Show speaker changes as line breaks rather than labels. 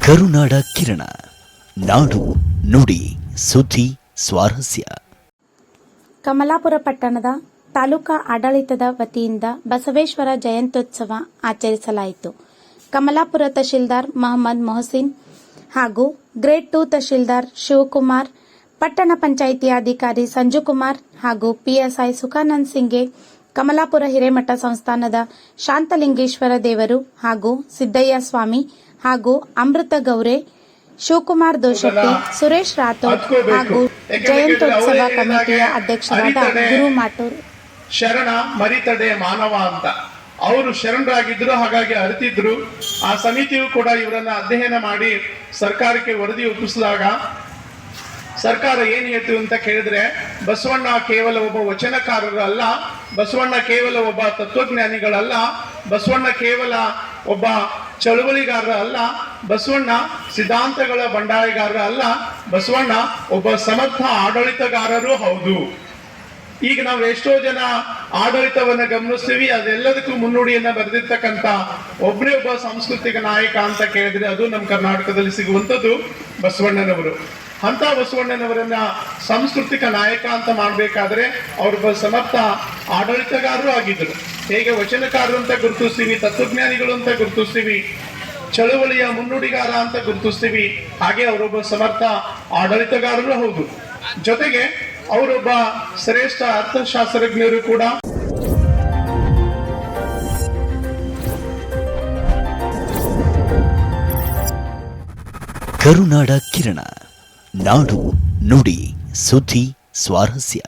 ಕರುನಾಡ ಕಿರಣ, ನಾಡು ನುಡಿ ಸುದ್ದಿ ಸ್ವಾರಸ್ಯ.
ಕಮಲಾಪುರ ಪಟ್ಟಣದ ತಾಲೂಕಾ ಆಡಳಿತದ ವತಿಯಿಂದ ಬಸವೇಶ್ವರ ಜಯಂತ್ಯೋತ್ಸವ ಆಚರಿಸಲಾಯಿತು. ಕಮಲಾಪುರ ತಹಶೀಲ್ದಾರ್ ಮೊಹಮ್ಮದ್ ಮೊಹಸಿನ್ ಹಾಗೂ ಗ್ರೇಡ್ 2 ತಹಶೀಲ್ದಾರ್ ಶಿವಕುಮಾರ್, ಪಟ್ಟಣ ಪಂಚಾಯಿತಿ ಅಧಿಕಾರಿ ಸಂಜುಕುಮಾರ್ ಹಾಗೂ ಪಿಎಸ್ಐ ಸುಖಾನಂದ್ ಸಿಂಗೆ, ಕಮಲಾಪುರ ಹಿರೇಮಠ ಸಂಸ್ಥಾನದ ಶಾಂತಲಿಂಗೇಶ್ವರ ದೇವರು ಹಾಗೂ ಸಿದ್ದಯ್ಯ ಸ್ವಾಮಿ ಹಾಗೂ ಅಮೃತ ಗೌರೆ, ಶಿವಕುಮಾರ್ ದೋಶೆಟ್ಟಿ, ಸುರೇಶ್ ರಾಥೋಡ್ ಹಾಗೂ ಜಯಂತ್ಯೋತ್ಸವ ಕಮಿಟಿಯ ಅಧ್ಯಕ್ಷರಾದ ಗುರು ಮಾಟೂರ್.
ಶರಣ ಮರಿತಡೆ ಮಾನವ ಅಂತ ಅವರು ಶರಣರಾಗಿದ್ರು, ಹಾಗಾಗಿ ಅರಿತಿದ್ರು. ಆ ಸಮಿತಿಯು ಕೂಡ ಇವರನ್ನ ಅಧ್ಯಯನ ಮಾಡಿ ಸರ್ಕಾರಕ್ಕೆ ವರದಿ ಒಪ್ಪಿಸಿದಾಗ ಸರ್ಕಾರ ಏನ್ ಹೇಳ್ತು ಅಂತ ಕೇಳಿದ್ರೆ, ಬಸವಣ್ಣ ಕೇವಲ ಒಬ್ಬ ವಚನಕಾರರು ಅಲ್ಲ, ಬಸವಣ್ಣ ಕೇವಲ ಒಬ್ಬ ತತ್ವಜ್ಞಾನಿಗಳಲ್ಲ, ಬಸವಣ್ಣ ಕೇವಲ ಒಬ್ಬ ಚಳುವಳಿಗಾರರ ಅಲ್ಲ, ಬಸವಣ್ಣ ಸಿದ್ಧಾಂತಗಳ ಬಂಡಾಯಗಾರರ ಅಲ್ಲ, ಬಸವಣ್ಣ ಒಬ್ಬ ಸಮರ್ಥ ಆಡಳಿತಗಾರರೂ ಹೌದು. ಈಗ ನಾವು ಎಷ್ಟೋ ಜನ ಆಡಳಿತವನ್ನ ಗಮನಿಸ್ತೀವಿ, ಅದೆಲ್ಲದಕ್ಕೂ ಮುನ್ನುಡಿಯನ್ನ ಬರೆದಿರ್ತಕ್ಕಂಥ ಒಬ್ಬರೇ ಒಬ್ಬ ಸಾಂಸ್ಕೃತಿಕ ನಾಯಕ ಅಂತ ಕೇಳಿದ್ರೆ ಅದು ನಮ್ಮ ಕರ್ನಾಟಕದಲ್ಲಿ ಸಿಗುವಂಥದ್ದು ಬಸವಣ್ಣನವರು. ಅಂತ ಬಸವಣ್ಣನವರನ್ನ ಸಾಂಸ್ಕೃತಿಕ ನಾಯಕ ಅಂತ ಮಾಡಬೇಕಾದ್ರೆ ಅವರೊಬ್ಬ ಸಮರ್ಥ ಆಡಳಿತಗಾರರು ಆಗಿದ್ದರು. ಹೇಗೆ ವಚನಕಾರರು ಅಂತ ಗುರುತಿಸ್ತೀವಿ, ತತ್ವಜ್ಞಾನಿಗಳು ಅಂತ ಗುರುತಿಸ್ತೀವಿ, ಚಳುವಳಿಯ ಮುನ್ನುಡಿಗಾರ ಅಂತ ಗುರುತಿಸ್ತೀವಿ, ಹಾಗೆ ಅವರೊಬ್ಬ ಸಮರ್ಥ ಆಡಳಿತಗಾರರು ಹೌದು. ಜೊತೆಗೆ ಅವರೊಬ್ಬ ಶ್ರೇಷ್ಠ ಅರ್ಥಶಾಸ್ತ್ರಜ್ಞರು ಕೂಡ.
ಕರುನಾಡ ಕಿರಣ, ನಾಡು ನುಡಿ ಸುದ್ದಿ ಸ್ವಾರಸ್ಯ.